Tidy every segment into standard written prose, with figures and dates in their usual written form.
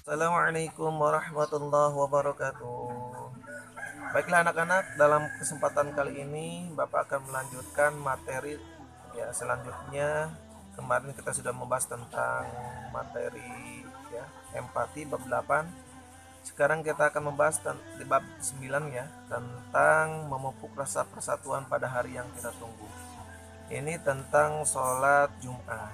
Assalamualaikum warahmatullahi wabarakatuh. Baiklah anak-anak, dalam kesempatan kali ini Bapak akan melanjutkan materi selanjutnya. Kemarin kita sudah membahas tentang materi empati bab 8. Sekarang kita akan membahas di bab 9 tentang memupuk rasa persatuan pada hari yang kita tunggu. Ini tentang sholat Jumat.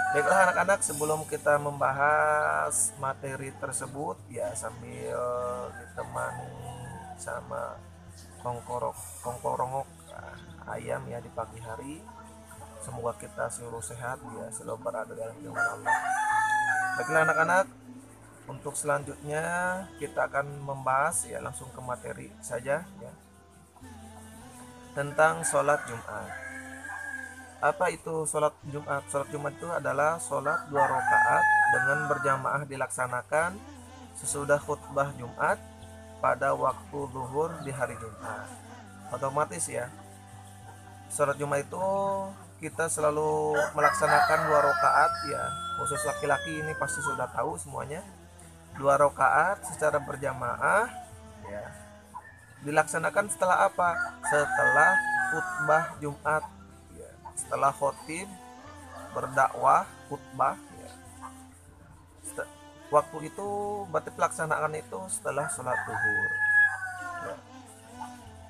Baiklah anak-anak, sebelum kita membahas materi tersebut sambil ditemani sama kongkorongok ayam di pagi hari. Semoga kita seluruh sehat selalu berada dalam lindungan Allah. Baiklah anak-anak, untuk selanjutnya kita akan membahas langsung ke materi saja tentang sholat Jumat. Apa itu sholat Jumat? Sholat Jumat itu adalah sholat 2 rakaat dengan berjamaah dilaksanakan sesudah khutbah Jumat pada waktu zuhur di hari Jumat. Otomatis sholat Jumat itu kita selalu melaksanakan 2 rakaat khusus laki-laki ini pasti sudah tahu semuanya. 2 rakaat secara berjamaah dilaksanakan setelah apa? Setelah khutbah Jumat. Setelah khotib berdakwah khutbah waktu itu berarti pelaksanaan itu setelah sholat zuhur.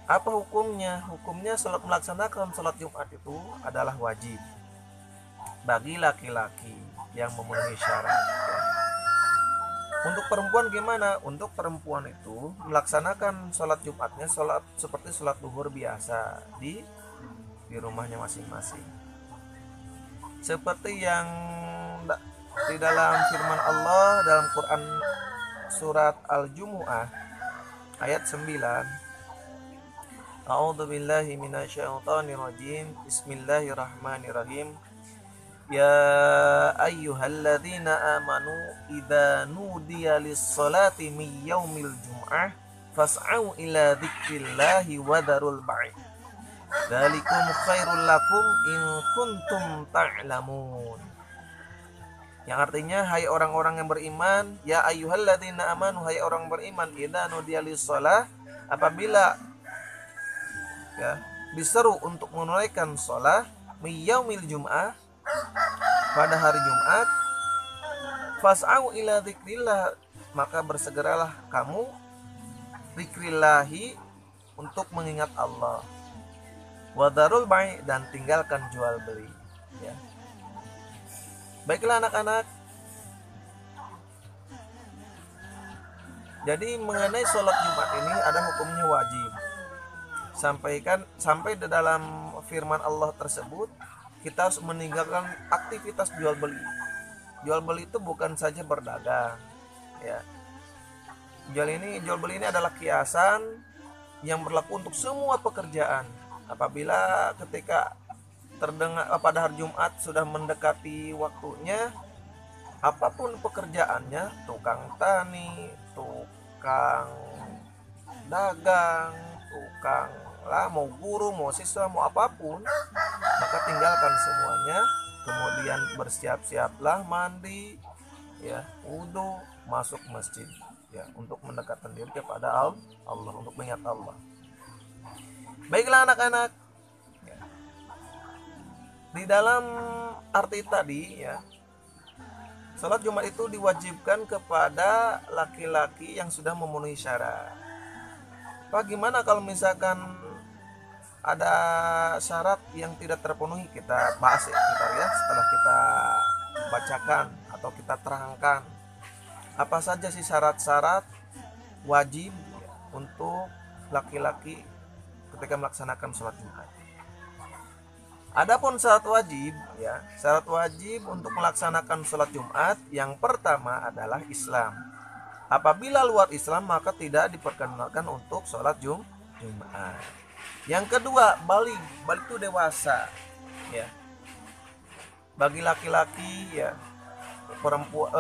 Apa hukumnya? Hukumnya melaksanakan sholat Jumat itu adalah wajib bagi laki-laki yang memenuhi syarat. Untuk perempuan gimana? Untuk perempuan itu melaksanakan sholat Jumatnya seperti sholat zuhur biasa di rumahnya masing-masing. Seperti yang di dalam firman Allah dalam Quran surat Al-Jumu'ah ayat 9. A'udzubillahi minasyaitonirrajim. Bismillahirrahmanirrahim. Ya ayyuhalladzina amanu idza nudiya lis-salati min yaumil jum'ah fas'au ila dzikrillahi wa dzarul bai'. Dzalikum khairul lakum in kuntum ta'lamun. Yang artinya, hai orang-orang yang beriman, ya ayyuhalladzina amanu, hai orang beriman, idza nudiya lis-shalah, apabila diseru untuk menunaikan shalah miyaumil jum'ah pada hari Jumat, fas'au ila dzikrillah, maka bersegeralah kamu dzikrillahi untuk mengingat Allah. Wadarul bai', dan tinggalkan jual beli Baiklah anak-anak, jadi mengenai sholat Jumat ini ada hukumnya wajib. Sampai di dalam firman Allah tersebut kita harus meninggalkan aktivitas jual beli. Jual beli itu bukan saja berdagang Jual beli ini adalah kiasan yang berlaku untuk semua pekerjaan. Apabila ketika terdengar pada hari Jumat sudah mendekati waktunya, apapun pekerjaannya, tukang tani, tukang dagang, mau guru, mau siswa, mau apapun, maka tinggalkan semuanya, kemudian bersiap-siaplah mandi, wudu, masuk masjid untuk mendekatkan diri kepada Allah, untuk mengingat Allah. Baiklah anak-anak, di dalam arti tadi sholat Jumat itu diwajibkan kepada laki-laki yang sudah memenuhi syarat. Bagaimana kalau misalkan ada syarat yang tidak terpenuhi? Kita bahas setelah kita bacakan atau kita terangkan apa saja sih syarat-syarat wajib untuk laki-laki ketika melaksanakan sholat Jumat. Adapun syarat wajib untuk melaksanakan sholat Jumat, yang pertama adalah Islam. Apabila luar Islam maka tidak diperkenankan untuk sholat Jumat. Yang kedua, balik itu dewasa bagi laki-laki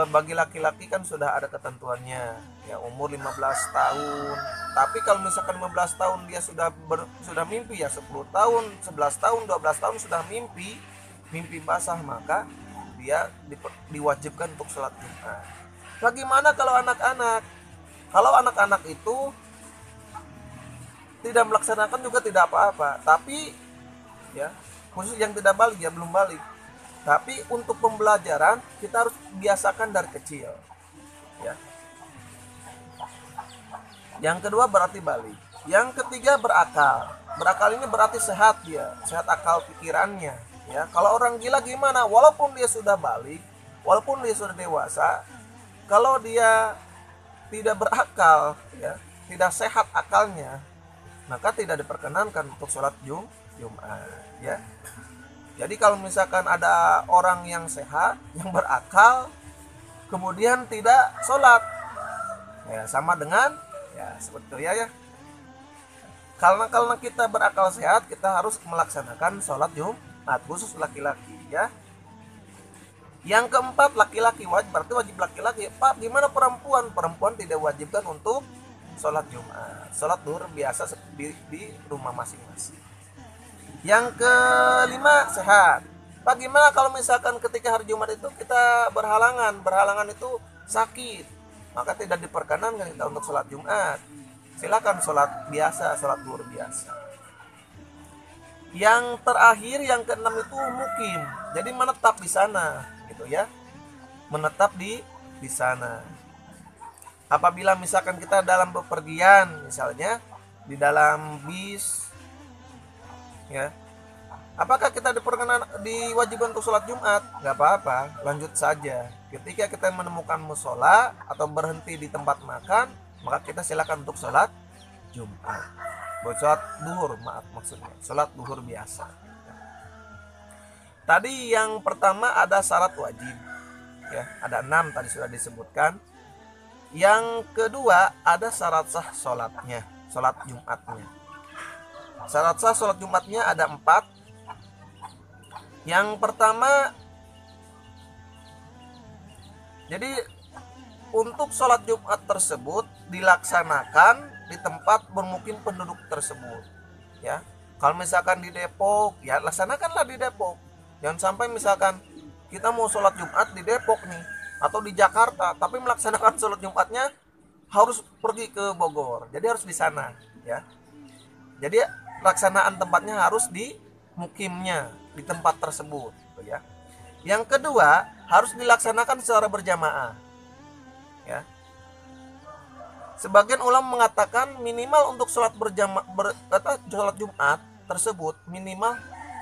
bagi laki-laki kan sudah ada ketentuannya umur 15 tahun. Tapi kalau misalkan 15 tahun dia sudah mimpi 10 tahun, 11 tahun, 12 tahun sudah mimpi basah, maka dia diwajibkan untuk sholat Jumat. Bagaimana kalau anak-anak? Kalau anak-anak itu tidak melaksanakan juga tidak apa-apa, tapi ya khusus yang tidak balik ya belum balik. Tapi untuk pembelajaran kita harus biasakan dari kecil. Ya. Yang kedua berarti balik. Yang ketiga berakal. Berakal ini berarti sehat dia, sehat akal pikirannya. Ya, kalau orang gila gimana? Walaupun dia sudah balik, walaupun dia sudah dewasa, kalau dia tidak berakal, ya, tidak sehat akalnya, maka tidak diperkenankan untuk sholat Jumat. Ya. Jadi kalau misalkan ada orang yang sehat, yang berakal, kemudian tidak sholat, ya sama dengan ya sebetulnya ya. Karena kita berakal sehat, kita harus melaksanakan sholat Jumat khusus laki-laki ya. Yang keempat laki-laki wajib, berarti wajib laki-laki. Pak, gimana perempuan? Perempuan tidak wajibkan untuk sholat Jumat, sholat duhur biasa di rumah masing-masing. Yang kelima sehat. Pak, gimana kalau misalkan ketika hari Jumat itu kita berhalangan itu sakit, maka tidak diperkenankan kita untuk sholat Jumat. Silakan sholat biasa, sholat duhur biasa. Yang terakhir yang keenam itu mukim, jadi menetap di sana, gitu ya, menetap di sana. Apabila misalkan kita dalam bepergian, misalnya di dalam bis, ya, apakah kita diwajibkan untuk sholat Jumat? Gak apa-apa, lanjut saja. Ketika kita menemukan musola atau berhenti di tempat makan, maka kita silakan untuk sholat Jumat. Sholat duhur, maksudnya sholat duhur biasa. Tadi yang pertama ada syarat wajib, ya, ada 6 tadi sudah disebutkan. Yang kedua ada syarat sah sholatnya, sholat Jumatnya. Syarat sah sholat Jumatnya ada 4. Yang pertama, jadi untuk sholat Jumat tersebut dilaksanakan di tempat bermukim penduduk tersebut, ya. Kalau misalkan di Depok, ya laksanakanlah di Depok. Jangan sampai misalkan kita mau sholat Jumat di Depok nih, atau di Jakarta, tapi melaksanakan sholat Jumatnya harus pergi ke Bogor. Jadi harus di sana, ya. Jadi pelaksanaan tempatnya harus di mukimnya, di tempat tersebut, ya. Yang kedua, harus dilaksanakan secara berjamaah, ya. Sebagian ulama mengatakan minimal untuk sholat sholat Jumat tersebut minimal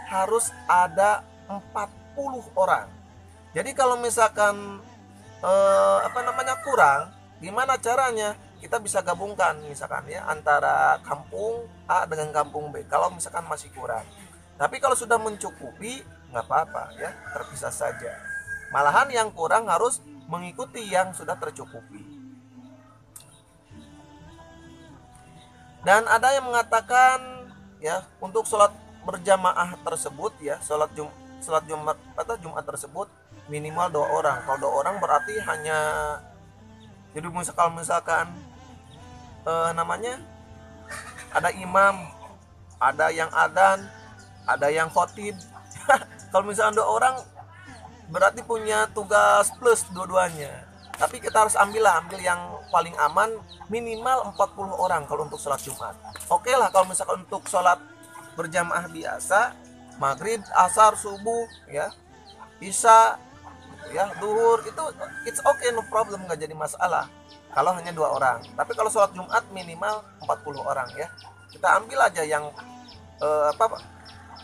harus ada 40 orang. Jadi kalau misalkan kurang, gimana caranya? Kita bisa gabungkan misalkan ya antara kampung A dengan kampung B kalau misalkan masih kurang. Tapi kalau sudah mencukupi nggak apa-apa ya, terpisah saja. Malahan yang kurang harus mengikuti yang sudah tercukupi. Dan ada yang mengatakan ya untuk sholat berjamaah tersebut ya, sholat Jumat tersebut minimal 2 orang. Kalau 2 orang berarti hanya, jadi misalkan ada imam, ada yang adzan, ada yang khotib. Kalau misalnya 2 orang berarti punya tugas plus dua-duanya. Tapi kita harus ambil yang paling aman, minimal 40 orang kalau untuk sholat Jumat. Oke lah kalau misalkan untuk sholat berjamaah biasa, maghrib, asar, subuh, ya, isya, ya, duhur, itu it's okay, no problem, nggak jadi masalah kalau hanya 2 orang. Tapi kalau sholat Jumat minimal 40 orang ya. Kita ambil aja yang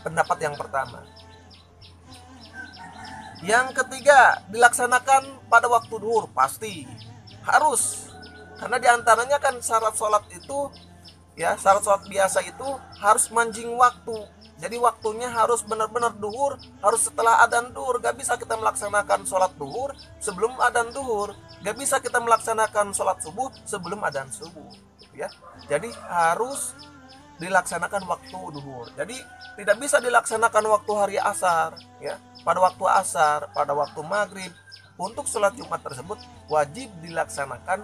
pendapat yang pertama. Yang ketiga, dilaksanakan pada waktu duhur, pasti harus. Karena diantaranya kan syarat sholat itu, ya, syarat sholat biasa itu harus manjing waktu. Jadi waktunya harus benar-benar duhur, harus setelah adzan duhur. Gak bisa kita melaksanakan sholat duhur sebelum adzan duhur. Gak bisa kita melaksanakan sholat subuh sebelum adzan subuh, ya. Jadi harus dilaksanakan waktu duhur. Jadi tidak bisa dilaksanakan waktu hari asar, ya. Pada waktu asar, pada waktu maghrib. Untuk sholat Jumat tersebut wajib dilaksanakan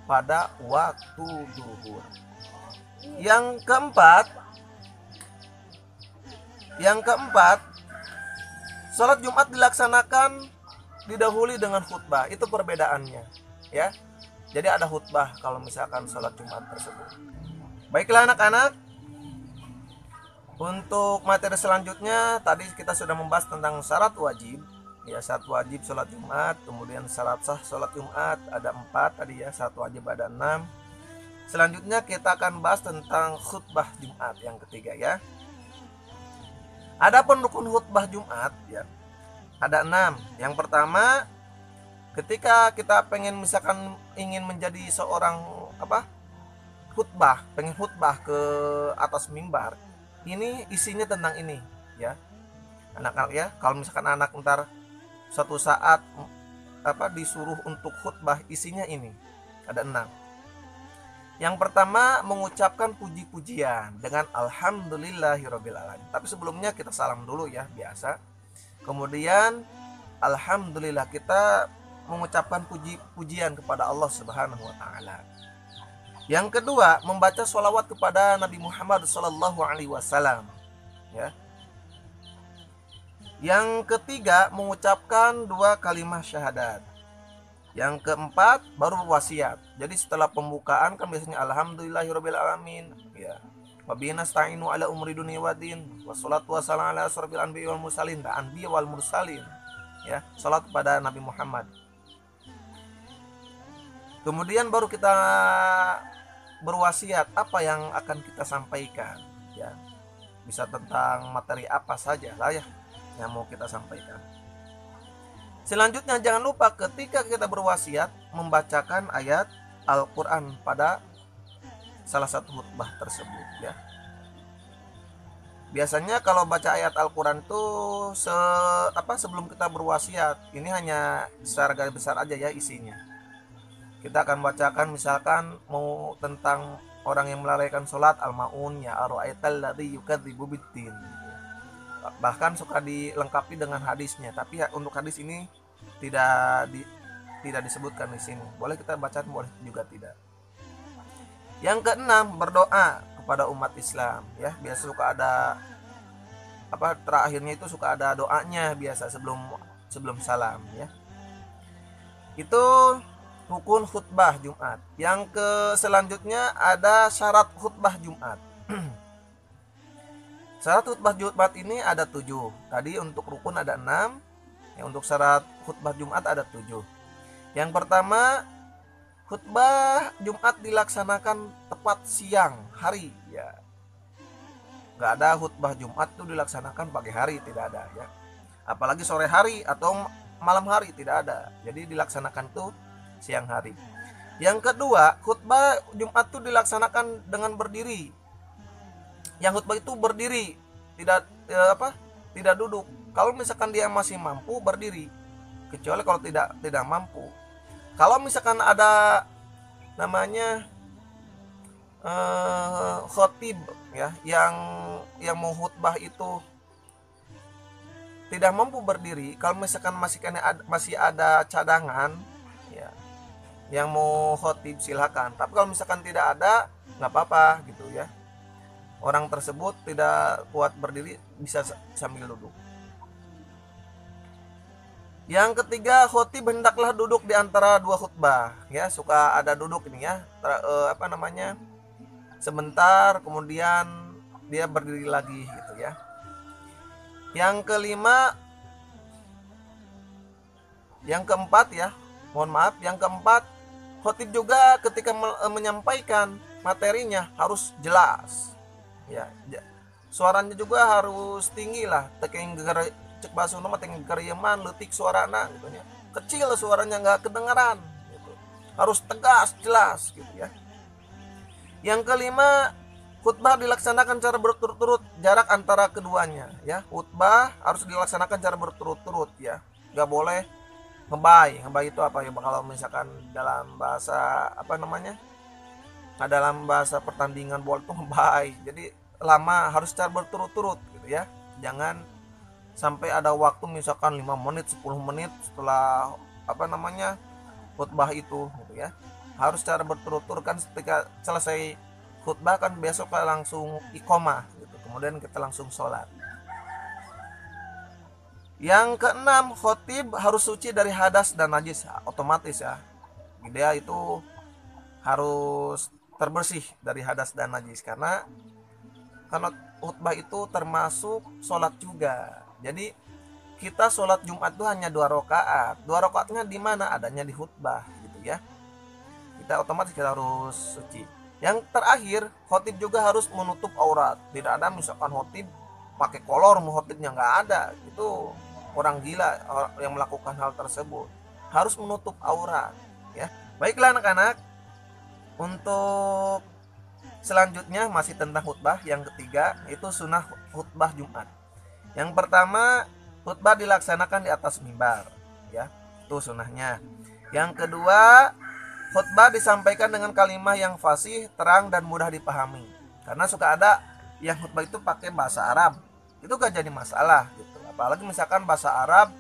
pada waktu duhur. Yang keempat, sholat Jumat dilaksanakan didahului dengan khutbah. Itu perbedaannya. ya. Jadi ada khutbah kalau misalkan sholat Jumat tersebut. Baiklah anak-anak, untuk materi selanjutnya tadi kita sudah membahas tentang syarat wajib, ya, syarat wajib sholat Jumat, kemudian syarat sah sholat Jumat ada 4 tadi ya, syarat wajib ada 6. Selanjutnya kita akan bahas tentang khutbah Jumat yang ketiga ya. Adapun rukun khutbah Jumat ya ada 6. Yang pertama, ketika kita pengen misalkan ingin menjadi seorang pengen khutbah ke atas mimbar, ini isinya tentang ini ya anak-anak ya. Kalau misalkan anak ntar suatu saat disuruh untuk khutbah, isinya ini ada 6. Yang pertama, mengucapkan puji-pujian dengan alhamdulillahirabbil alamin. Tapi sebelumnya kita salam dulu ya biasa. Kemudian alhamdulillah, kita mengucapkan puji-pujian kepada Allah Subhanahu wa taala. Yang kedua, membaca sholawat kepada Nabi Muhammad SAW ya. Yang ketiga, mengucapkan 2 kalimat syahadat. Yang keempat, baru wasiat. Jadi setelah pembukaan kan biasanya alhamdulillahirabbil alamin ya. Wa bihi nasta'inu ala umri dunya waddin. Wassalatu wassalamu ala asrofil anbiya'i wal mursalin. Anbiya wal mursalin ya. Salat kepada Nabi Muhammad. Kemudian baru kita berwasiat apa yang akan kita sampaikan ya. Bisa tentang materi apa saja lah ya yang mau kita sampaikan. Selanjutnya jangan lupa ketika kita berwasiat membacakan ayat Al-Quran pada salah satu khutbah tersebut ya. Biasanya kalau baca ayat Al-Quran itu sebelum kita berwasiat, ini hanya secara garis besar aja ya isinya. Kita akan bacakan misalkan mau tentang orang yang melalaikan sholat, al-ma'un ya ara'aital ladzi yukadzibu biddin. Bahkan suka dilengkapi dengan hadisnya, tapi untuk hadis ini tidak disebutkan di sini. Boleh kita baca, boleh juga tidak. Yang keenam, berdoa kepada umat Islam ya. Biasa suka ada terakhirnya itu suka ada doanya biasa sebelum salam ya. Itu rukun khutbah Jumat. Yang selanjutnya ada syarat khutbah Jumat. Syarat khutbah Jumat ini ada 7. Tadi untuk rukun ada 6. Ya, untuk syarat khutbah Jumat ada 7. Yang pertama, khutbah Jumat dilaksanakan tepat siang hari ya. Gak ada khutbah Jumat itu dilaksanakan pagi hari, tidak ada ya. Apalagi sore hari atau malam hari, tidak ada. Jadi dilaksanakan tuh siang hari. Yang kedua, khutbah Jumat itu dilaksanakan dengan berdiri. Yang khutbah itu berdiri, tidak duduk. Kalau misalkan dia masih mampu berdiri, kecuali kalau tidak mampu. Kalau misalkan ada namanya khotib ya, yang mau khutbah itu tidak mampu berdiri, kalau misalkan masih ada cadangan ya, yang mau khotib silakan. Tapi kalau misalkan tidak ada, nggak apa-apa gitu ya. Orang tersebut tidak kuat berdiri, bisa sambil duduk. Yang ketiga, khotib hendaklah duduk di antara 2 khutbah ya. Suka ada duduk ini ya, sebentar kemudian dia berdiri lagi gitu ya. Yang keempat ya, mohon maaf, yang keempat, khotib juga ketika menyampaikan materinya harus jelas ya. Suaranya juga harus tinggi lah, teking cek bahasa nama teking karyaman letik suarana gitu ya. Kecil suaranya, nggak kedengaran gitu. Harus tegas, jelas gitu ya. Yang kelima, khutbah dilaksanakan cara berturut-turut, jarak antara keduanya ya. Khutbah harus dilaksanakan cara berturut-turut ya. Nggak boleh ngebay. Ngebay itu apa ya? Kalau misalkan dalam bahasa dalam bahasa pertandingan bola itu ngebay. Jadi lama, harus cara berturut-turut gitu ya. Jangan sampai ada waktu misalkan 5 menit, 10 menit setelah khutbah itu gitu ya. Harus cara berturut-turut kan. Ketika selesai khutbah kan besok langsung iqomah gitu. Kemudian kita langsung sholat. Yang keenam, khotib harus suci dari hadas dan najis, otomatis ya. dia itu harus terbersih dari hadas dan najis, karena khutbah itu termasuk sholat juga. Jadi kita sholat Jumat itu hanya 2 rakaat. 2 rakaatnya di mana? Adanya di khutbah gitu ya. Kita otomatis kita harus suci. Yang terakhir, khotib juga harus menutup aurat. Tidak ada misalkan khotib pakai kolor, khotibnya nggak ada. Itu orang gila yang melakukan hal tersebut. Harus menutup aurat ya. Baiklah anak-anak, untuk selanjutnya masih tentang khutbah. Yang ketiga itu sunnah khutbah Jumat. Yang pertama, khutbah dilaksanakan di atas mimbar ya, itu sunnahnya. Yang kedua, khutbah disampaikan dengan kalimat yang fasih, terang dan mudah dipahami. Karena suka ada yang khutbah itu pakai bahasa Arab, itu gak jadi masalah gitu. Apalagi misalkan bahasa Arab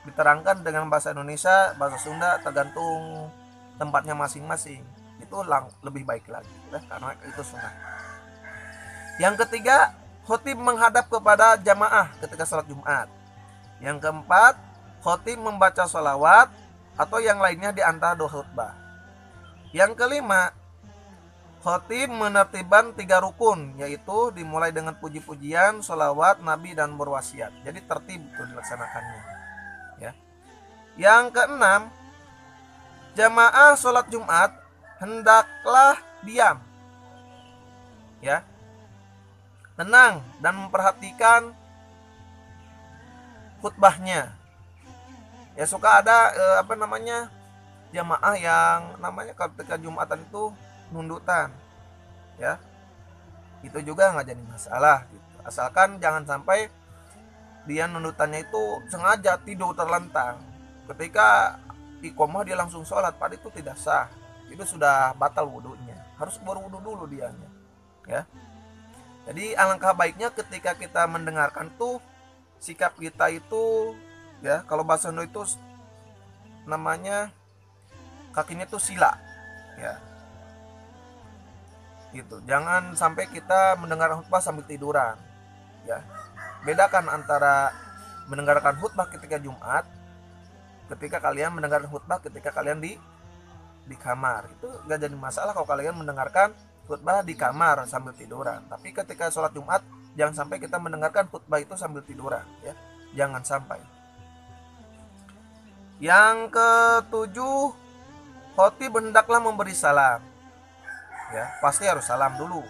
diterangkan dengan bahasa Indonesia, bahasa Sunda, tergantung tempatnya masing-masing, itu lebih baik lagi ya, karena itu sunnah. Yang ketiga, khotib menghadap kepada jamaah ketika sholat Jumat. Yang keempat, khotib membaca sholawat atau yang lainnya di antara 2 khutbah. Yang kelima, khotib menertibkan 3 rukun, yaitu dimulai dengan puji-pujian, sholawat, nabi, dan berwasiat. Jadi tertib itu dilaksanakannya ya. Yang keenam, jamaah sholat Jumat hendaklah diam ya, tenang dan memperhatikan khutbahnya ya. Suka ada jamaah yang namanya ketika Jumatan itu nundutan ya, itu juga nggak jadi masalah gitu. Asalkan jangan sampai dia nundutannya itu sengaja tidur terlentang ketika iqomah dia langsung sholat, pada itu tidak sah, itu sudah batal wudhunya, harus berwudhu dulu dianya ya. Jadi alangkah baiknya ketika kita mendengarkan tuh sikap kita itu ya, kalau bahasa Sunda itu namanya kakinya tuh sila ya gitu. Jangan sampai kita mendengarkan khutbah sambil tiduran ya. Bedakan antara mendengarkan khutbah ketika Jumat, ketika kalian mendengarkan khutbah ketika kalian di kamar. Itu gak jadi masalah kalau kalian mendengarkan khutbah di kamar sambil tiduran. Tapi ketika sholat Jumat, jangan sampai kita mendengarkan khutbah itu sambil tiduran ya. Jangan sampai. Yang ketujuh, khotib hendaklah memberi salam ya, pasti harus salam dulu,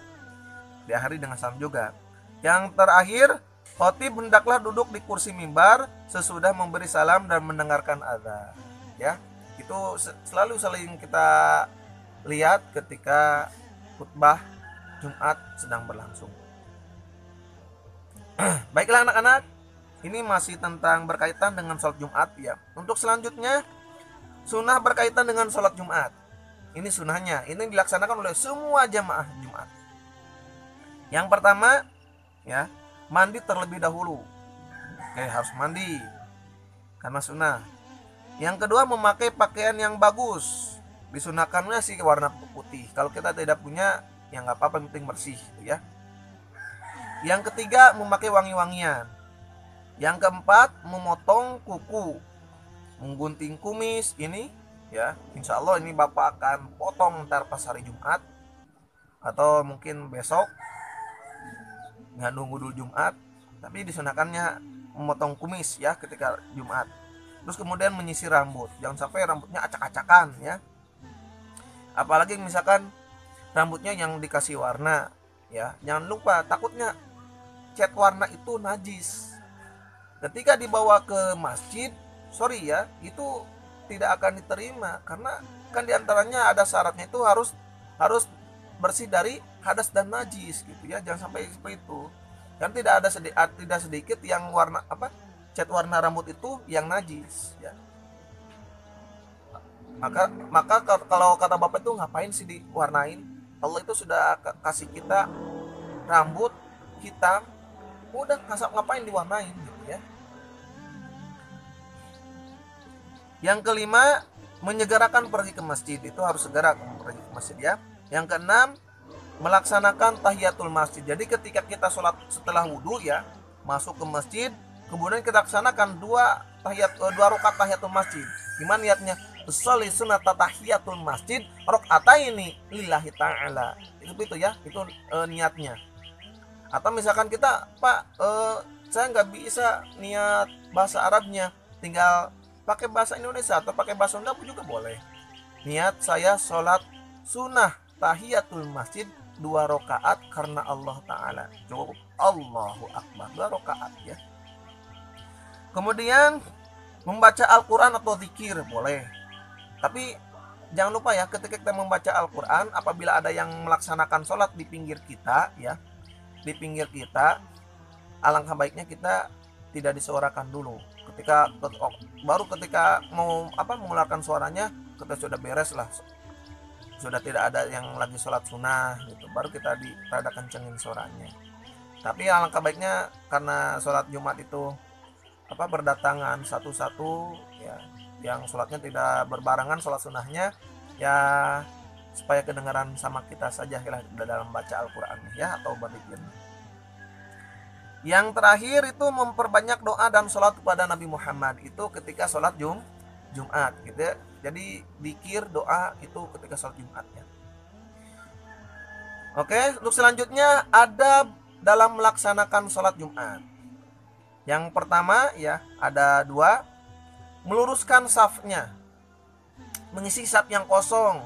diakhiri dengan salam juga. Yang terakhir, khotib hendaklah duduk di kursi mimbar sesudah memberi salam dan mendengarkan azan ya. Itu selalu sering kita lihat ketika khutbah Jumat sedang berlangsung. Baiklah anak-anak, ini masih tentang berkaitan dengan sholat Jumat ya. Untuk selanjutnya, sunnah berkaitan dengan sholat Jumat. Ini sunnahnya, ini dilaksanakan oleh semua jamaah Jumat. Yang pertama ya, mandi terlebih dahulu. Oke, harus mandi karena sunnah. Yang kedua, memakai pakaian yang bagus. Disunahkannya sih warna putih. Kalau kita tidak punya, ya nggak apa-apa, penting bersih gitu ya. Yang ketiga, memakai wangi-wangian. Yang keempat, memotong kuku, menggunting kumis ini ya. Insya Allah ini Bapak akan potong ntar pas hari Jumat, atau mungkin besok, nggak nunggu dulu Jumat. Tapi disunahkannya memotong kumis ya ketika Jumat. Terus kemudian menyisir rambut, jangan sampai rambutnya acak-acakan ya. Apalagi misalkan rambutnya yang dikasih warna ya, jangan lupa, takutnya cat warna itu najis. Ketika dibawa ke masjid, sorry ya, itu tidak akan diterima, karena kan diantaranya ada syaratnya itu harus bersih dari hadas dan najis gitu ya. Jangan sampai seperti itu. Kan tidak sedikit yang warna cat warna rambut itu yang najis ya. Maka kalau kata Bapak itu ngapain sih diwarnain? Allah itu sudah kasih kita rambut hitam, udah ngapain diwarnain gitu ya. Yang kelima, menyegerakan pergi ke masjid, itu harus segera pergi ke masjid ya. Yang keenam, melaksanakan tahiyatul masjid. Jadi ketika kita sholat setelah wudhu ya, masuk ke masjid, kemudian kita laksanakan 2 rakaat tahiyatul masjid. Gimana niatnya? sholli sunata tahiyatul masjid rakaataini lillahi ta'ala. Itu ya, itu niatnya. Atau misalkan kita, Pak, saya nggak bisa niat bahasa Arabnya, tinggal pakai bahasa Indonesia atau pakai bahasa Sunda pun juga boleh. Niat saya sholat sunnah tahiyatul masjid 2 rakaat karena Allah Ta'ala. Cukup Allahu Akbar 2 rakaat ya. Kemudian membaca Al-Quran atau zikir boleh. Tapi jangan lupa ya, ketika kita membaca Al-Quran, apabila ada yang melaksanakan sholat di pinggir kita ya, di pinggir kita, alangkah baiknya kita tidak disuarakan dulu. Baru ketika mau mengeluarkan suaranya, kita sudah beres lah, sudah tidak ada yang lagi sholat sunnah gitu, baru kita rada kencengin suaranya. Tapi alangkah baiknya, karena sholat Jumat itu berdatangan satu-satu ya, yang sholatnya tidak berbarengan sholat sunnahnya ya, supaya kedengaran sama kita saja ya, dalam baca Al-Quran ya, atau berzikir. Yang terakhir itu memperbanyak doa dan sholat kepada Nabi Muhammad itu ketika sholat Jumat gitu ya. Jadi zikir doa itu ketika sholat Jumat ya. Oke, untuk selanjutnya ada dalam melaksanakan sholat Jumat. Yang pertama ya, ada 2, meluruskan safnya, mengisi saf yang kosong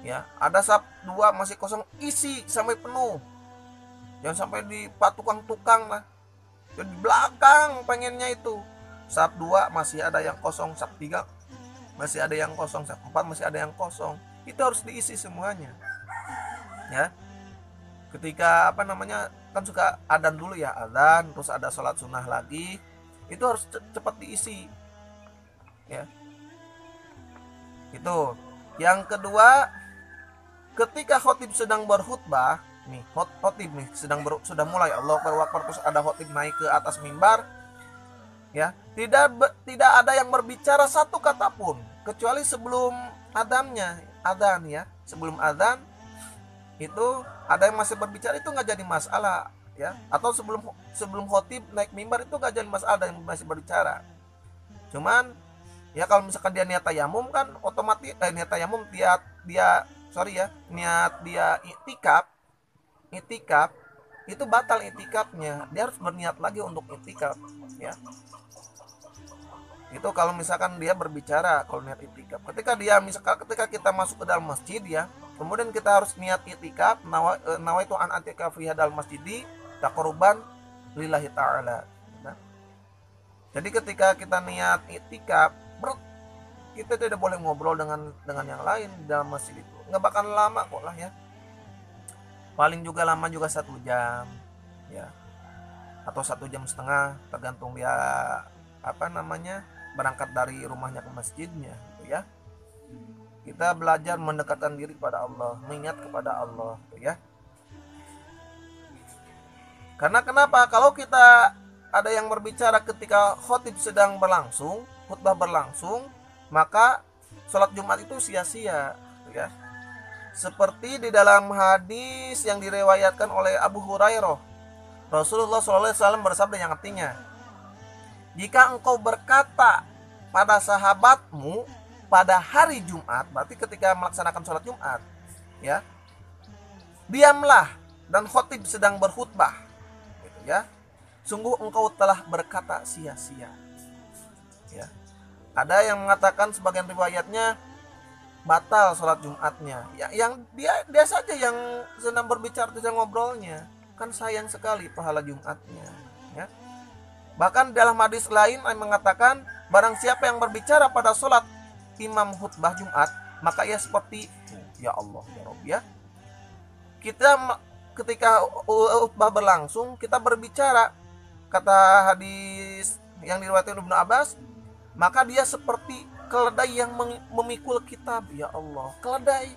ya. Ada saf 2 masih kosong, isi sampai penuh, jangan sampai di tukang-tukang lah. Jadi di belakang pengennya itu saf 2 masih ada yang kosong, saf 3 masih ada yang kosong, saf 4 masih ada yang kosong. Itu harus diisi semuanya ya. Ketika kan suka adzan dulu ya, adzan terus ada sholat sunnah lagi, itu harus cepat diisi ya. Itu. Yang kedua, ketika khotib sedang berkhutbah nih, khotib nih sudah mulai Allahu Akbar, terus ada khotib naik ke atas mimbar ya, tidak ada yang berbicara satu kata pun kecuali sebelum adzan ya. Sebelum adzan itu ada yang masih berbicara, itu nggak jadi masalah ya. Atau sebelum khotib naik mimbar itu nggak jadi masalah, ada yang masih berbicara. Cuman ya kalau misalkan dia niat tayamum kan otomatis niat tayamum niat dia itikaf itu batal itikafnya. Dia harus berniat lagi untuk itikaf ya. Itu kalau misalkan dia berbicara, kalau niat itikaf. Ketika kita masuk ke dalam masjid ya, kemudian kita harus niat itikaf, nawaitu an atikaf fi hadal masjidi taqarruban lillahi ta'ala. Nah, jadi ketika kita niat itikaf, kita tidak boleh ngobrol dengan yang lain di dalam masjid itu. Nggak bakal lama kok lah ya. Paling juga lama juga 1 jam ya, atau 1 jam setengah, tergantung dia berangkat dari rumahnya ke masjidnya gitu ya. Kita belajar mendekatkan diri kepada Allah, mengingat kepada Allah gitu ya. Karena kenapa? Kalau kita ada yang berbicara ketika khotib sedang berlangsung, khutbah berlangsung, maka sholat Jumat itu sia-sia gitu ya. Seperti di dalam hadis yang diriwayatkan oleh Abu Hurairah, Rasulullah SAW bersabda yang artinya, jika engkau berkata pada sahabatmu pada hari Jumat, berarti ketika melaksanakan sholat Jumat ya, diamlah dan khotib sedang berkhutbah gitu ya, sungguh engkau telah berkata sia-sia ya. Ada yang mengatakan sebagian riwayatnya batal sholat Jumatnya ya, yang dia saja yang sedang berbicara, sedang ngobrolnya, kan sayang sekali pahala Jumatnya ya. Bahkan dalam hadis lain yang mengatakan, barang siapa yang berbicara pada sholat imam khutbah Jumat, maka ia seperti ya Allah ya Rabbi ya. Kita ketika khutbah berlangsung, kita berbicara, kata hadis yang diriwayatkan Ibnu Abbas, maka dia seperti keledai yang memikul kitab. Ya Allah, keledai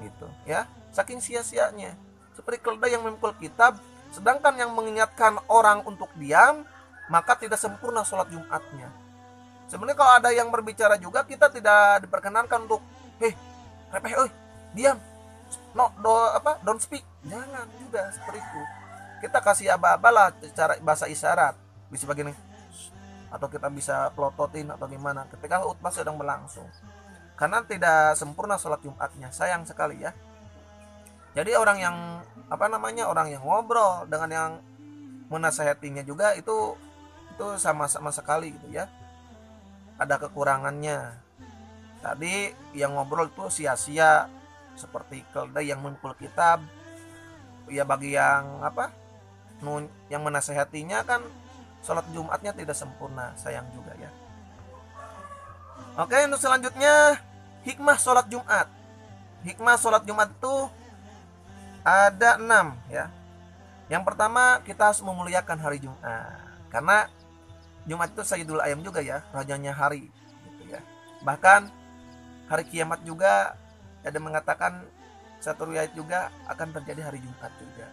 gitu ya, saking sia-sianya, seperti keledai yang memikul kitab. Sedangkan yang mengingatkan orang untuk diam, maka tidak sempurna sholat Jumatnya. Sebenarnya kalau ada yang berbicara juga, kita tidak diperkenankan untuk diam, don't speak, jangan juga seperti itu. Kita kasih aba-aba lah cara bahasa isyarat, bisa begini atau kita bisa pelototin atau gimana ketika khutbah sedang berlangsung, karena tidak sempurna sholat Jumatnya, sayang sekali ya. Jadi orang yang orang yang ngobrol dengan yang menasehatinya juga itu sama-sama sekali gitu ya, ada kekurangannya. Tadi yang ngobrol itu sia-sia, seperti keledai yang memukul kitab ya. Bagi yang yang menasehatinya kan sholat Jumatnya tidak sempurna, sayang juga ya. Oke, untuk selanjutnya hikmah sholat Jumat. Hikmah sholat Jumat itu ada 6 ya. Yang pertama, kita harus memuliakan hari Jumat, karena Jumat itu Sayyidul Ayyam juga ya, rajanya hari gitu ya. Bahkan hari kiamat juga ada mengatakan, satu riwayat juga akan terjadi hari Jumat juga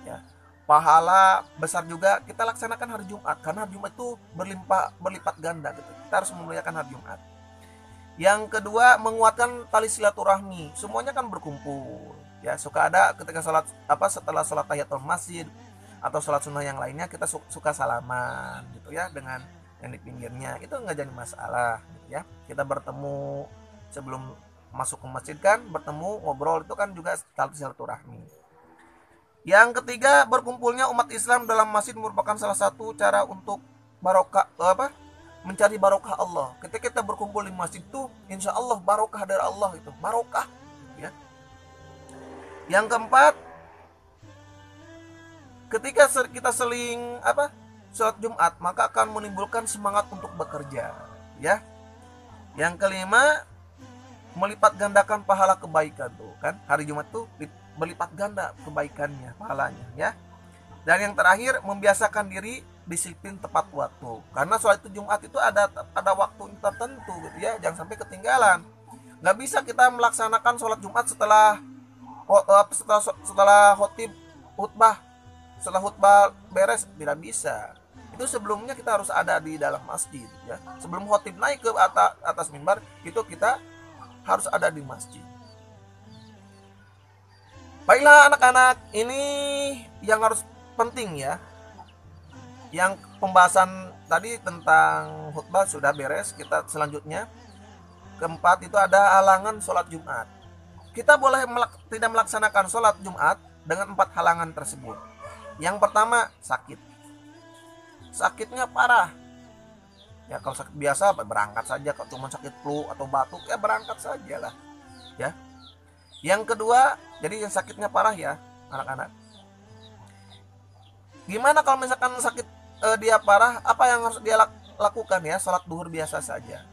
ya. Pahala besar juga kita laksanakan hari Jumat, karena hari Jumat itu berlipat ganda gitu. Kita harus memuliakan hari Jumat. Yang kedua, menguatkan tali silaturahmi. Semuanya kan berkumpul ya. Suka ada ketika setelah sholat tahiyatul masjid atau sholat sunnah yang lainnya, kita suka salaman gitu ya dengan yang di pinggirnya. Itu nggak jadi masalah gitu ya. Kita bertemu sebelum masuk ke masjid kan, bertemu ngobrol, itu kan juga tali silaturahmi. Yang ketiga, berkumpulnya umat Islam dalam masjid merupakan salah satu cara untuk mencari barokah Allah. Ketika kita berkumpul di masjid itu, insya Allah barokah dari Allah, itu barokah ya. Yang keempat, ketika kita seling sholat Jumat, maka akan menimbulkan semangat untuk bekerja ya. Yang kelima, melipat gandakan pahala kebaikan tuh kan, hari Jumat tuh berlipat ganda kebaikannya, pahalanya ya. Dan yang terakhir, membiasakan diri disiplin tepat waktu, karena sholat Jumat itu ada waktu tertentu gitu ya, jangan sampai ketinggalan. Nggak bisa kita melaksanakan sholat Jumat setelah khutbah, setelah khutbah beres, tidak bisa. Itu sebelumnya kita harus ada di dalam masjid ya. Sebelum khotib naik ke atas mimbar, itu kita harus ada di masjid. Baiklah anak-anak, ini yang harus penting ya. Yang pembahasan tadi tentang khutbah sudah beres. Kita selanjutnya, keempat itu ada halangan sholat Jumat. Kita boleh tidak melaksanakan sholat Jumat dengan 4 halangan tersebut. Yang pertama, sakit. Sakitnya parah ya. Kalau sakit biasa berangkat saja. Kalau cuma sakit flu atau batuk ya berangkat saja lah ya. Yang kedua, jadi yang sakitnya parah ya anak-anak. Gimana kalau misalkan sakit dia parah, apa yang harus dia lakukan ya? Sholat duhur biasa saja.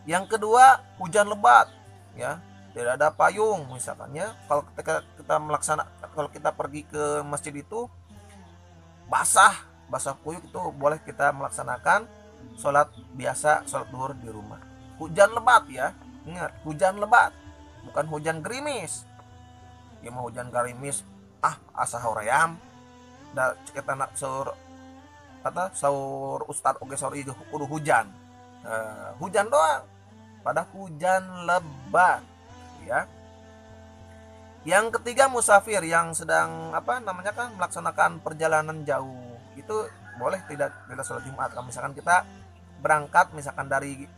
Yang kedua, hujan lebat ya, tidak ada payung misalkan ya. Kalau kalau kita pergi ke masjid itu basah kuyup, itu boleh kita melaksanakan sholat biasa, sholat duhur di rumah. Hujan lebat ya, ingat hujan lebat, bukan hujan gerimis. Ya mau hujan gerimis asa hoream da kita nak sahur ustad oke sahur itu kudu hujan. Hujan doang, pada hujan lebat ya. Yang ketiga, musafir yang sedang melaksanakan perjalanan jauh, itu boleh tidak sholat Jumat. Kalau misalkan kita berangkat misalkan dari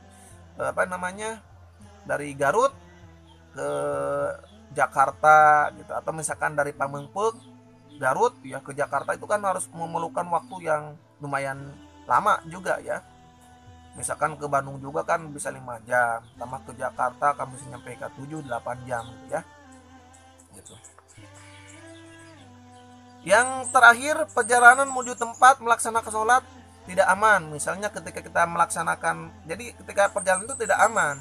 dari Garut ke Jakarta gitu, atau misalkan dari Pamengpeuk Garut ya ke Jakarta, itu kan harus memerlukan waktu yang lumayan lama juga ya. Misalkan ke Bandung juga kan bisa 5 jam, tambah ke Jakarta kan bisa nyampe ke 7-8 jam ya gitu. Yang terakhir, perjalanan menuju tempat melaksanakan sholat tidak aman. Misalnya ketika kita melaksanakan, jadi ketika perjalanan itu tidak aman.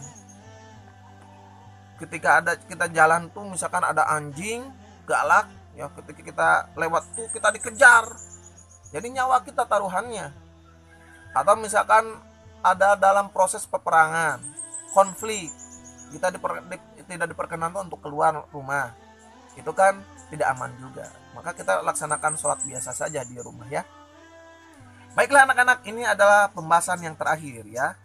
Ketika kita jalan tuh misalkan ada anjing galak ya, ketika kita lewat tuh kita dikejar, jadi nyawa kita taruhannya. Atau misalkan ada dalam proses peperangan, konflik, kita tidak diperkenankan untuk keluar rumah, itu kan tidak aman juga. Maka kita laksanakan sholat biasa saja di rumah ya. Baiklah anak-anak, ini adalah pembahasan yang terakhir ya,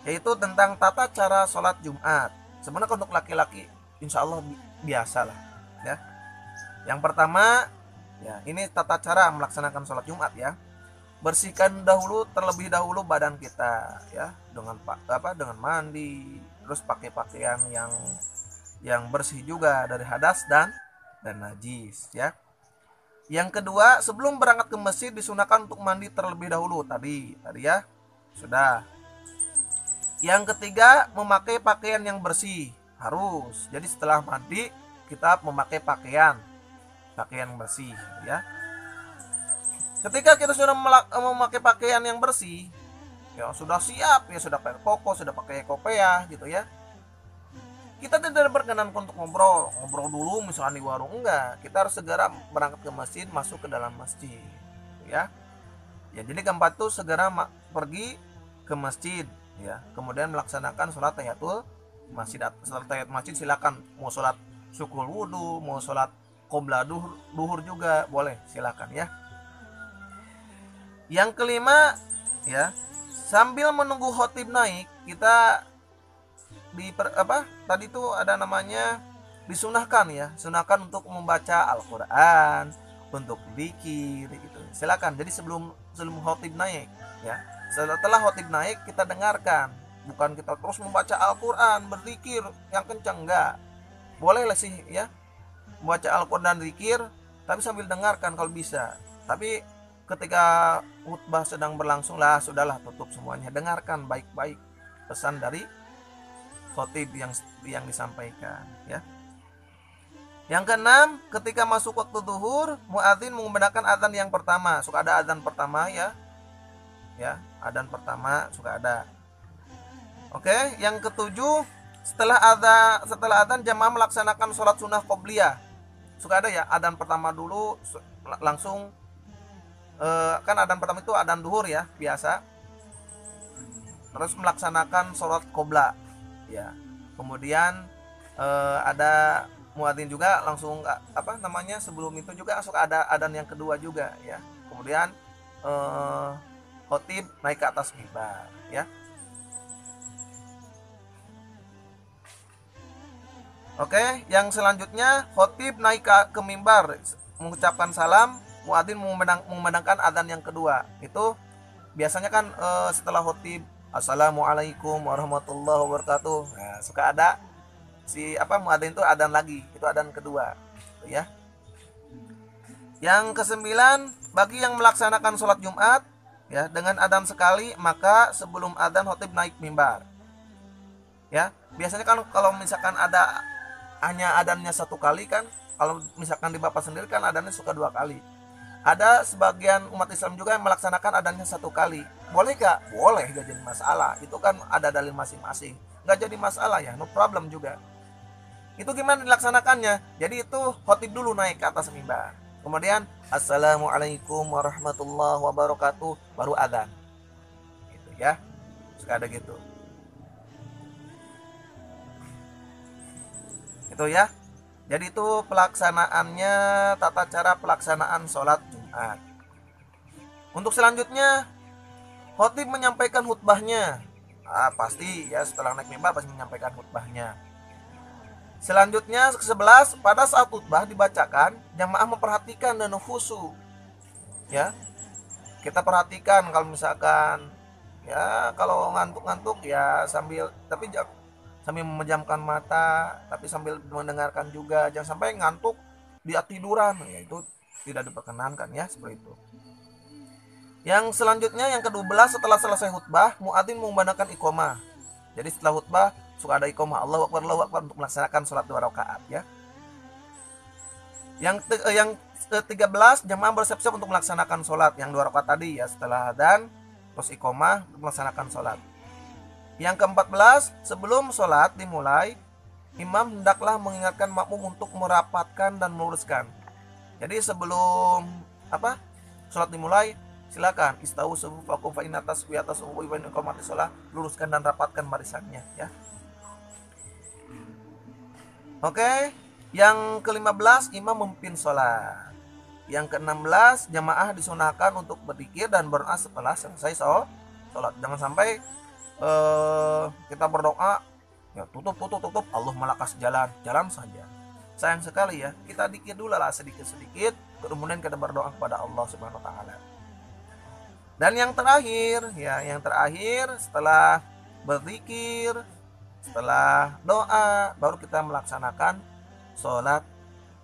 yaitu tentang tata cara sholat Jumat. Sebenarnya untuk laki-laki insya Allah biasa lah ya. Yang pertama ya, ini tata cara melaksanakan sholat Jumat ya. bersihkan dahulu terlebih dahulu badan kita ya dengan mandi, terus pakai pakaian yang bersih juga dari hadas dan najis ya. Yang kedua, sebelum berangkat ke masjid disunahkan untuk mandi terlebih dahulu tadi ya. Sudah. Yang ketiga, memakai pakaian yang bersih. Harus. Jadi setelah mandi kita memakai pakaian bersih ya. Ketika kita sudah memakai pakaian yang bersih, ya sudah siap ya, sudah pakai koko, sudah pakai kopiah gitu ya. Kita tidak berkenan untuk ngobrol dulu misalnya di warung, enggak. Kita harus segera berangkat ke masjid, masuk ke dalam masjid ya. Ya, jadi keempat tuh segera pergi ke masjid ya. Kemudian melaksanakan sholat tahiyatul masjid. Setelah tahiyat masjid silakan mau sholat syukur wudu, mau sholat qobla duhur juga boleh, silakan ya. Yang kelima ya, sambil menunggu khotib naik kita tadi tuh ada namanya disunahkan ya, sunahkan untuk membaca Al-Qur'an, untuk zikir gitu. Silakan. Jadi sebelum khotib naik ya. Setelah khotib naik kita dengarkan, bukan kita terus membaca Al-Qur'an, berzikir yang kencang, enggak. Boleh lah sih ya, membaca Al-Qur'an dan zikir tapi sambil dengarkan kalau bisa. Tapi ketika khutbah sedang berlangsung lah, sudahlah tutup semuanya, dengarkan baik-baik pesan dari khotib yang disampaikan ya. Yang keenam, ketika masuk waktu zuhur, muadzin mengumandangkan azan yang pertama. Suka ada azan pertama ya. Ya, azan pertama suka ada. Oke, yang ketujuh, setelah azan jamaah melaksanakan sholat sunnah qobliyah. Suka ada ya, azan pertama dulu langsung kan azan pertama itu azan zuhur ya, biasa. Terus melaksanakan sholat qobla ya. Kemudian ada muadzin juga langsung sebelum itu juga langsung ada adzan yang kedua juga ya. Kemudian khotib naik ke atas mimbar ya. Oke, yang selanjutnya khotib naik ke mimbar mengucapkan salam, muadzin mengumandangkan adzan yang kedua. Itu biasanya kan setelah khotib assalamualaikum warahmatullahi wabarakatuh. Nah, suka ada muadzin itu adzan lagi, itu adzan kedua gitu ya. Yang kesembilan, bagi yang melaksanakan sholat Jumat ya dengan adzan sekali, maka sebelum adzan khotib naik mimbar ya. Biasanya kan kalau misalkan ada hanya adzannya satu kali kan, kalau misalkan di Bapak sendiri kan adzannya suka dua kali. Ada sebagian umat Islam juga yang melaksanakan adzannya satu kali. Boleh gak? Boleh, gak jadi masalah. Itu kan ada dalil masing-masing, gak jadi masalah ya, no problem juga. Itu gimana dilaksanakannya? Jadi itu khotib dulu naik ke atas mimbar, kemudian assalamualaikum warahmatullahi wabarakatuh, baru adzan gitu ya. Suka ada gitu. Itu ya. Jadi itu pelaksanaannya, tata cara pelaksanaan sholat Jumat. Untuk selanjutnya, khotib menyampaikan khutbahnya. Pasti ya, setelah naik mimbar pasti menyampaikan khutbahnya. Selanjutnya ke-11, pada saat khutbah dibacakan, jamaah memperhatikan dan khusyuk. Ya. Kita perhatikan kalau misalkan ya kalau ngantuk-ngantuk ya sambil memejamkan mata, tapi sambil mendengarkan juga. Jangan sampai ngantuk dia tiduran, ya itu tidak diperkenankan ya, seperti itu. Yang selanjutnya, yang ke-12, setelah selesai khutbah, muadzin mengumandangkan iqamah. Jadi setelah khutbah suka ada iqamah, Allahu Akbar untuk melaksanakan sholat 2 rakaat ya. Yang ke-13, jamaah bersiap-siap untuk melaksanakan sholat yang 2 rakaat tadi ya, setelah adzan terus iqamah untuk melaksanakan sholat. Yang ke-14, sebelum sholat dimulai, imam hendaklah mengingatkan makmum untuk merapatkan dan meluruskan. Jadi sebelum sholat dimulai, silakan istawu sufufakum fa inna taswiyatas sufufi wa iqamatis shalah, luruskan dan rapatkan barisannya ya. Oke, yang ke-15, imam memimpin sholat. Yang ke-16, jamaah disunahkan untuk berzikir dan berdoa setelah selesai sholat. Jangan sampai kita berdoa ya tutup Allah malah kasih jalan saja. Sayang sekali ya, kita dikit dulu lah sedikit, kemudian kita berdoa kepada Allah Subhanahu wa taala. Dan yang terakhir, ya, yang terakhir setelah berzikir, setelah doa, baru kita melaksanakan sholat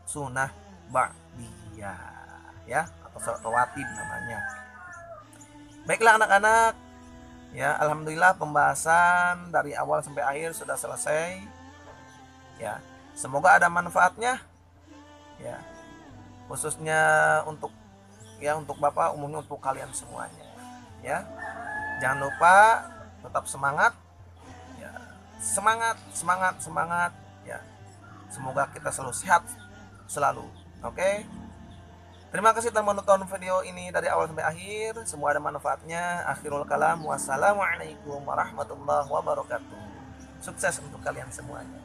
sunnah ba'diyah, ya, atau sholat rawatib namanya. Baiklah anak-anak, ya, alhamdulillah pembahasan dari awal sampai akhir sudah selesai. Ya, semoga ada manfaatnya, ya, khususnya untuk Bapak, umumnya untuk kalian semuanya, ya. Jangan lupa tetap semangat, ya, semangat, ya. Semoga kita selalu sehat selalu. Oke. Terima kasih telah menonton video ini dari awal sampai akhir. Semua ada manfaatnya. Akhirul kalam. Wassalamualaikum warahmatullahi wabarakatuh. Sukses untuk kalian semuanya.